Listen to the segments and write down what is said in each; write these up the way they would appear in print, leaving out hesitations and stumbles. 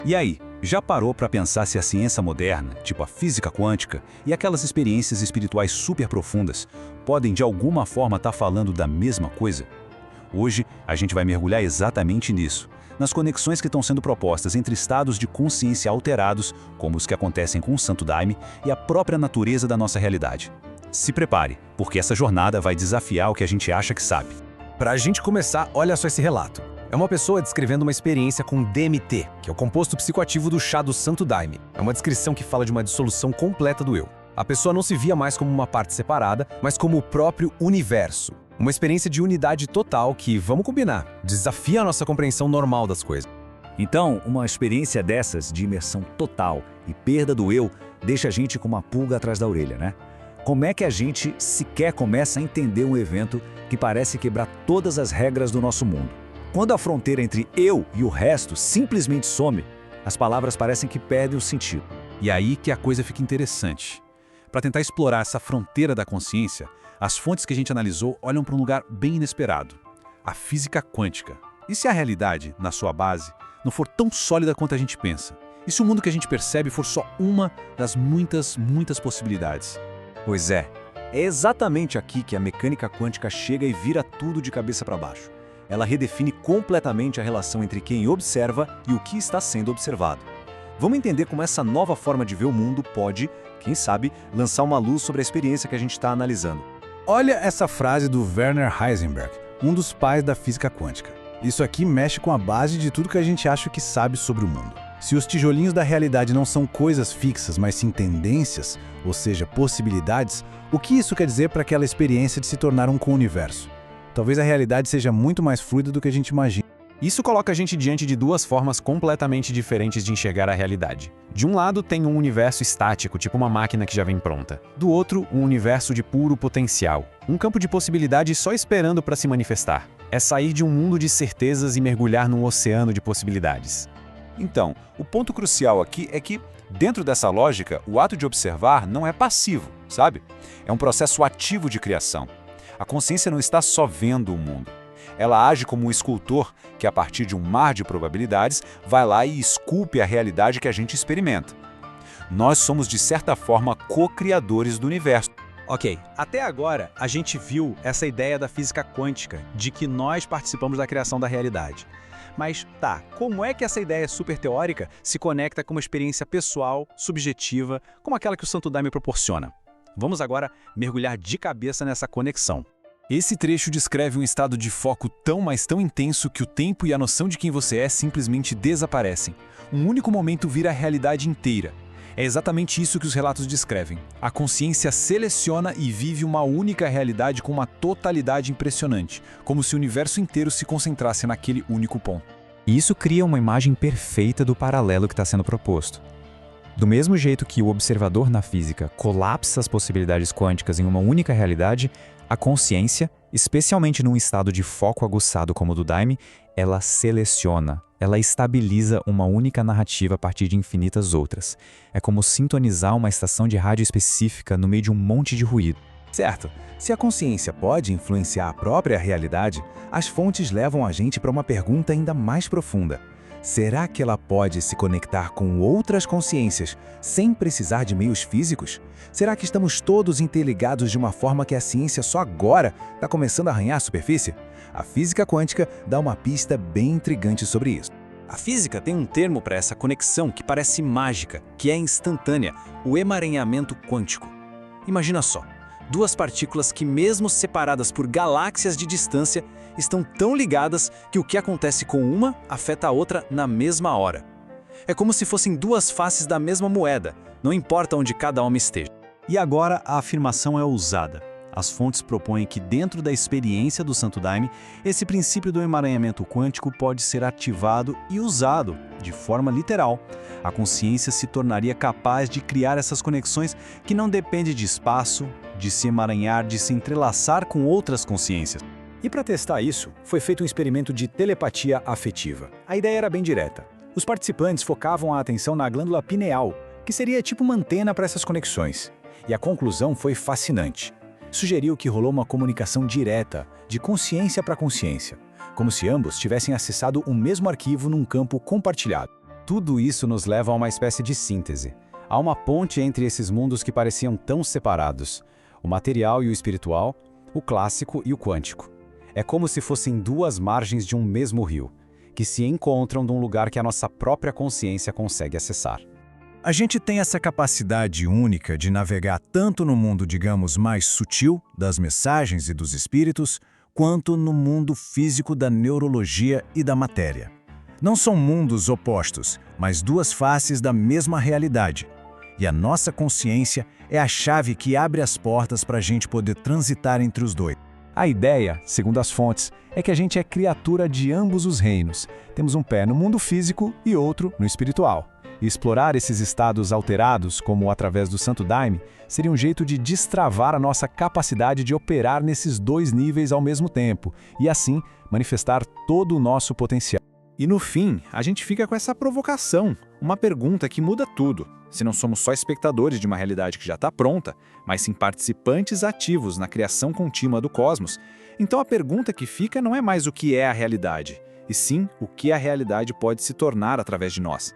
E aí, já parou para pensar se a ciência moderna, tipo a física quântica, e aquelas experiências espirituais super profundas, podem de alguma forma estar falando da mesma coisa? Hoje, a gente vai mergulhar exatamente nisso, nas conexões que estão sendo propostas entre estados de consciência alterados, como os que acontecem com o Santo Daime, e a própria natureza da nossa realidade. Se prepare, porque essa jornada vai desafiar o que a gente acha que sabe. Para a gente começar, olha só esse relato. É uma pessoa descrevendo uma experiência com DMT, que é o composto psicoativo do chá do Santo Daime. É uma descrição que fala de uma dissolução completa do eu. A pessoa não se via mais como uma parte separada, mas como o próprio universo. Uma experiência de unidade total que, vamos combinar, desafia a nossa compreensão normal das coisas. Então, uma experiência dessas, de imersão total e perda do eu, deixa a gente com uma pulga atrás da orelha, né? Como é que a gente sequer começa a entender um evento que parece quebrar todas as regras do nosso mundo? Quando a fronteira entre eu e o resto simplesmente some, as palavras parecem que perdem o sentido. E aí que a coisa fica interessante. Para tentar explorar essa fronteira da consciência, as fontes que a gente analisou olham para um lugar bem inesperado: a física quântica. E se a realidade, na sua base, não for tão sólida quanto a gente pensa? E se o mundo que a gente percebe for só uma das muitas possibilidades? Pois é exatamente aqui que a mecânica quântica chega e vira tudo de cabeça para baixo. Ela redefine completamente a relação entre quem observa e o que está sendo observado. Vamos entender como essa nova forma de ver o mundo pode, quem sabe, lançar uma luz sobre a experiência que a gente está analisando. Olha essa frase do Werner Heisenberg, um dos pais da física quântica. Isso aqui mexe com a base de tudo que a gente acha que sabe sobre o mundo. Se os tijolinhos da realidade não são coisas fixas, mas sim tendências, ou seja, possibilidades, o que isso quer dizer para aquela experiência de se tornar um com o universo? Talvez a realidade seja muito mais fluida do que a gente imagina. Isso coloca a gente diante de duas formas completamente diferentes de enxergar a realidade. De um lado, tem um universo estático, tipo uma máquina que já vem pronta. Do outro, um universo de puro potencial. Um campo de possibilidades só esperando para se manifestar. É sair de um mundo de certezas e mergulhar num oceano de possibilidades. Então, o ponto crucial aqui é que, dentro dessa lógica, o ato de observar não é passivo, sabe? É um processo ativo de criação. A consciência não está só vendo o mundo. Ela age como um escultor que, a partir de um mar de probabilidades, vai lá e esculpe a realidade que a gente experimenta. Nós somos, de certa forma, co-criadores do universo. Ok, até agora a gente viu essa ideia da física quântica, de que nós participamos da criação da realidade. Mas tá, como é que essa ideia super teórica se conecta com uma experiência pessoal, subjetiva, como aquela que o Santo Daime proporciona? Vamos agora mergulhar de cabeça nessa conexão. Esse trecho descreve um estado de foco tão, mas tão intenso que o tempo e a noção de quem você é simplesmente desaparecem. Um único momento vira a realidade inteira. É exatamente isso que os relatos descrevem. A consciência seleciona e vive uma única realidade com uma totalidade impressionante, como se o universo inteiro se concentrasse naquele único ponto. E isso cria uma imagem perfeita do paralelo que está sendo proposto. Do mesmo jeito que o observador na física colapsa as possibilidades quânticas em uma única realidade, a consciência, especialmente num estado de foco aguçado como o do Daime, ela seleciona, ela estabiliza uma única narrativa a partir de infinitas outras. É como sintonizar uma estação de rádio específica no meio de um monte de ruído. Certo, se a consciência pode influenciar a própria realidade, as fontes levam a gente para uma pergunta ainda mais profunda. Será que ela pode se conectar com outras consciências sem precisar de meios físicos? Será que estamos todos interligados de uma forma que a ciência só agora está começando a arranhar a superfície? A física quântica dá uma pista bem intrigante sobre isso. A física tem um termo para essa conexão que parece mágica, que é instantânea, o emaranhamento quântico. Imagina só, duas partículas que, mesmo separadas por galáxias de distância, estão tão ligadas que o que acontece com uma afeta a outra na mesma hora. É como se fossem duas faces da mesma moeda, não importa onde cada uma esteja. E agora a afirmação é ousada. As fontes propõem que, dentro da experiência do Santo Daime, esse princípio do emaranhamento quântico pode ser ativado e usado de forma literal. A consciência se tornaria capaz de criar essas conexões que não dependem de espaço, de se emaranhar, de se entrelaçar com outras consciências. E para testar isso, foi feito um experimento de telepatia afetiva. A ideia era bem direta. Os participantes focavam a atenção na glândula pineal, que seria tipo uma antena para essas conexões. E a conclusão foi fascinante. Sugeriu que rolou uma comunicação direta, de consciência para consciência, como se ambos tivessem acessado o mesmo arquivo num campo compartilhado. tudo isso nos leva a uma espécie de síntese. Há uma ponte entre esses mundos que pareciam tão separados: o material e o espiritual, o clássico e o quântico. É como se fossem duas margens de um mesmo rio, que se encontram num lugar que a nossa própria consciência consegue acessar. A gente tem essa capacidade única de navegar tanto no mundo, digamos, mais sutil, das mensagens e dos espíritos, quanto no mundo físico da neurologia e da matéria. Não são mundos opostos, mas duas faces da mesma realidade. E a nossa consciência é a chave que abre as portas para a gente poder transitar entre os dois. A ideia, segundo as fontes, é que a gente é criatura de ambos os reinos. Temos um pé no mundo físico e outro no espiritual. E explorar esses estados alterados, como através do Santo Daime, seria um jeito de destravar a nossa capacidade de operar nesses dois níveis ao mesmo tempo, e assim manifestar todo o nosso potencial. E no fim, a gente fica com essa provocação, uma pergunta que muda tudo. Se não somos só espectadores de uma realidade que já está pronta, mas sim participantes ativos na criação contínua do cosmos, então a pergunta que fica não é mais o que é a realidade, e sim o que a realidade pode se tornar através de nós.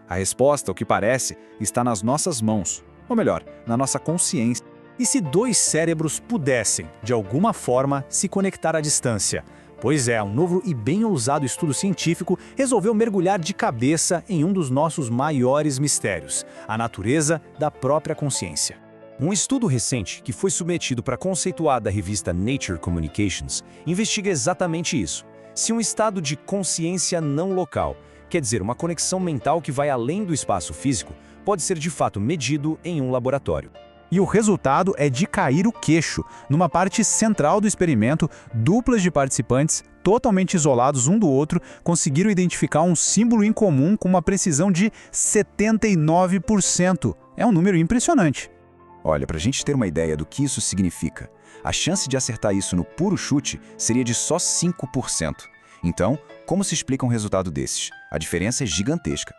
A resposta, o que parece, está nas nossas mãos, ou melhor, na nossa consciência. E se dois cérebros pudessem, de alguma forma, se conectar à distância? Pois é, um novo e bem ousado estudo científico resolveu mergulhar de cabeça em um dos nossos maiores mistérios, a natureza da própria consciência. Um estudo recente, que foi submetido para conceituar da revista Nature Communications, investiga exatamente isso. Se um estado de consciência não local, quer dizer, uma conexão mental que vai além do espaço físico, pode ser de fato medido em um laboratório. E o resultado é de cair o queixo. Numa parte central do experimento, duplas de participantes, totalmente isolados um do outro, conseguiram identificar um símbolo em comum com uma precisão de 79%. É um número impressionante. Olha, para a gente ter uma ideia do que isso significa, a chance de acertar isso no puro chute seria de só 5%. Então, como se explica um resultado desses? A diferença é gigantesca.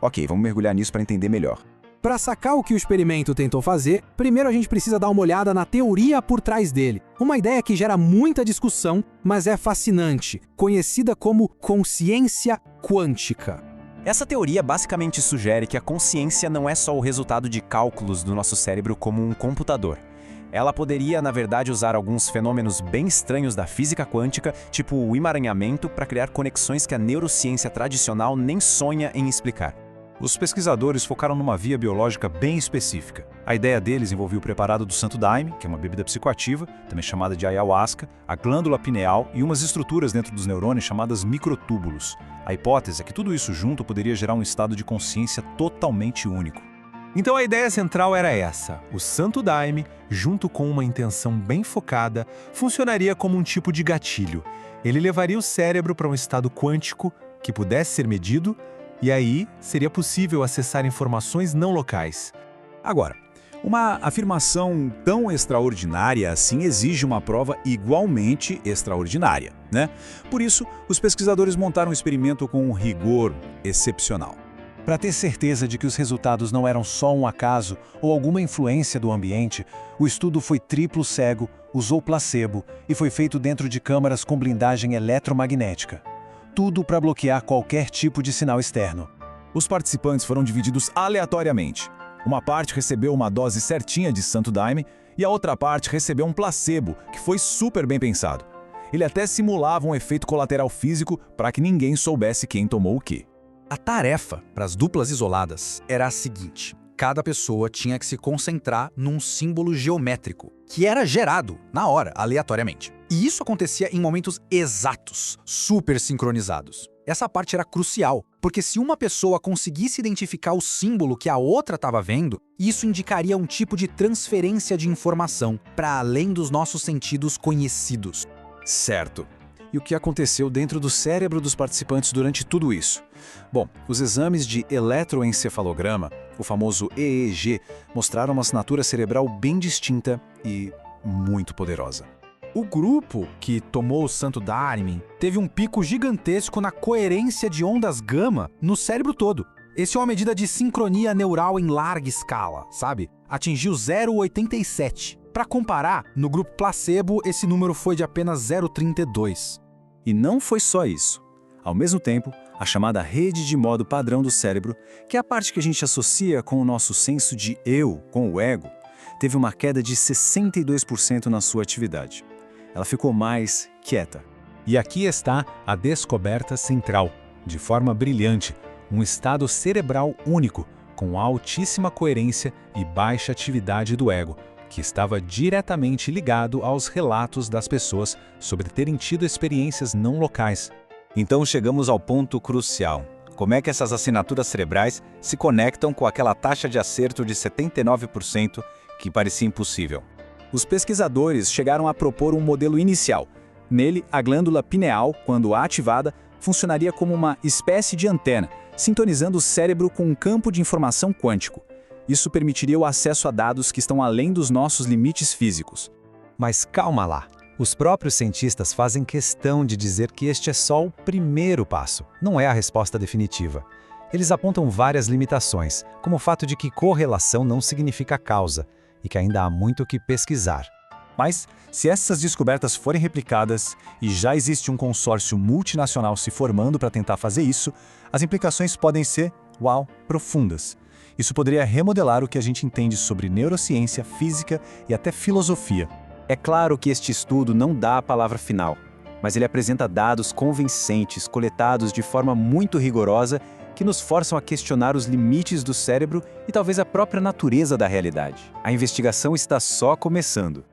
Ok, vamos mergulhar nisso para entender melhor. Para sacar o que o experimento tentou fazer, primeiro a gente precisa dar uma olhada na teoria por trás dele. Uma ideia que gera muita discussão, mas é fascinante, conhecida como consciência quântica. Essa teoria basicamente sugere que a consciência não é só o resultado de cálculos do nosso cérebro como um computador. Ela poderia, na verdade, usar alguns fenômenos bem estranhos da física quântica, tipo o emaranhamento, para criar conexões que a neurociência tradicional nem sonha em explicar. Os pesquisadores focaram numa via biológica bem específica. A ideia deles envolvia o preparado do Santo Daime, que é uma bebida psicoativa, também chamada de ayahuasca, a glândula pineal e umas estruturas dentro dos neurônios chamadas microtúbulos. A hipótese é que tudo isso junto poderia gerar um estado de consciência totalmente único. Então a ideia central era essa: o Santo Daime, junto com uma intenção bem focada, funcionaria como um tipo de gatilho. Ele levaria o cérebro para um estado quântico que pudesse ser medido, e aí seria possível acessar informações não locais. Agora, uma afirmação tão extraordinária assim exige uma prova igualmente extraordinária, né? Por isso, os pesquisadores montaram um experimento com um rigor excepcional. Para ter certeza de que os resultados não eram só um acaso ou alguma influência do ambiente, o estudo foi triplo cego, usou placebo e foi feito dentro de câmaras com blindagem eletromagnética. Tudo para bloquear qualquer tipo de sinal externo. Os participantes foram divididos aleatoriamente. Uma parte recebeu uma dose certinha de Santo Daime e a outra parte recebeu um placebo, que foi super bem pensado. Ele até simulava um efeito colateral físico para que ninguém soubesse quem tomou o quê. A tarefa para as duplas isoladas era a seguinte: cada pessoa tinha que se concentrar num símbolo geométrico, que era gerado na hora, aleatoriamente. E isso acontecia em momentos exatos, super sincronizados. Essa parte era crucial, porque se uma pessoa conseguisse identificar o símbolo que a outra estava vendo, isso indicaria um tipo de transferência de informação para além dos nossos sentidos conhecidos. Certo. E o que aconteceu dentro do cérebro dos participantes durante tudo isso? Bom, os exames de eletroencefalograma, o famoso EEG, mostraram uma assinatura cerebral bem distinta e muito poderosa. O grupo que tomou o Santo Daime teve um pico gigantesco na coerência de ondas gama no cérebro todo. Esse é uma medida de sincronia neural em larga escala, sabe? Atingiu 0,87. Para comparar, no grupo placebo, esse número foi de apenas 0,32. E não foi só isso. Ao mesmo tempo, a chamada rede de modo padrão do cérebro, que é a parte que a gente associa com o nosso senso de eu, com o ego, teve uma queda de 62% na sua atividade. Ela ficou mais quieta. E aqui está a descoberta central. De forma brilhante, um estado cerebral único, com altíssima coerência e baixa atividade do ego, que estava diretamente ligado aos relatos das pessoas sobre terem tido experiências não locais. Então chegamos ao ponto crucial. Como é que essas assinaturas cerebrais se conectam com aquela taxa de acerto de 79% que parecia impossível? Os pesquisadores chegaram a propor um modelo inicial. Nele, a glândula pineal, quando ativada, funcionaria como uma espécie de antena, sintonizando o cérebro com um campo de informação quântico. Isso permitiria o acesso a dados que estão além dos nossos limites físicos. Mas calma lá. Os próprios cientistas fazem questão de dizer que este é só o primeiro passo, não é a resposta definitiva. Eles apontam várias limitações, como o fato de que correlação não significa causa, e que ainda há muito o que pesquisar. Mas, se essas descobertas forem replicadas, e já existe um consórcio multinacional se formando para tentar fazer isso, as implicações podem ser, profundas. Isso poderia remodelar o que a gente entende sobre neurociência, física e até filosofia. É claro que este estudo não dá a palavra final, mas ele apresenta dados convincentes, coletados de forma muito rigorosa, que nos forçam a questionar os limites do cérebro e talvez a própria natureza da realidade. A investigação está só começando.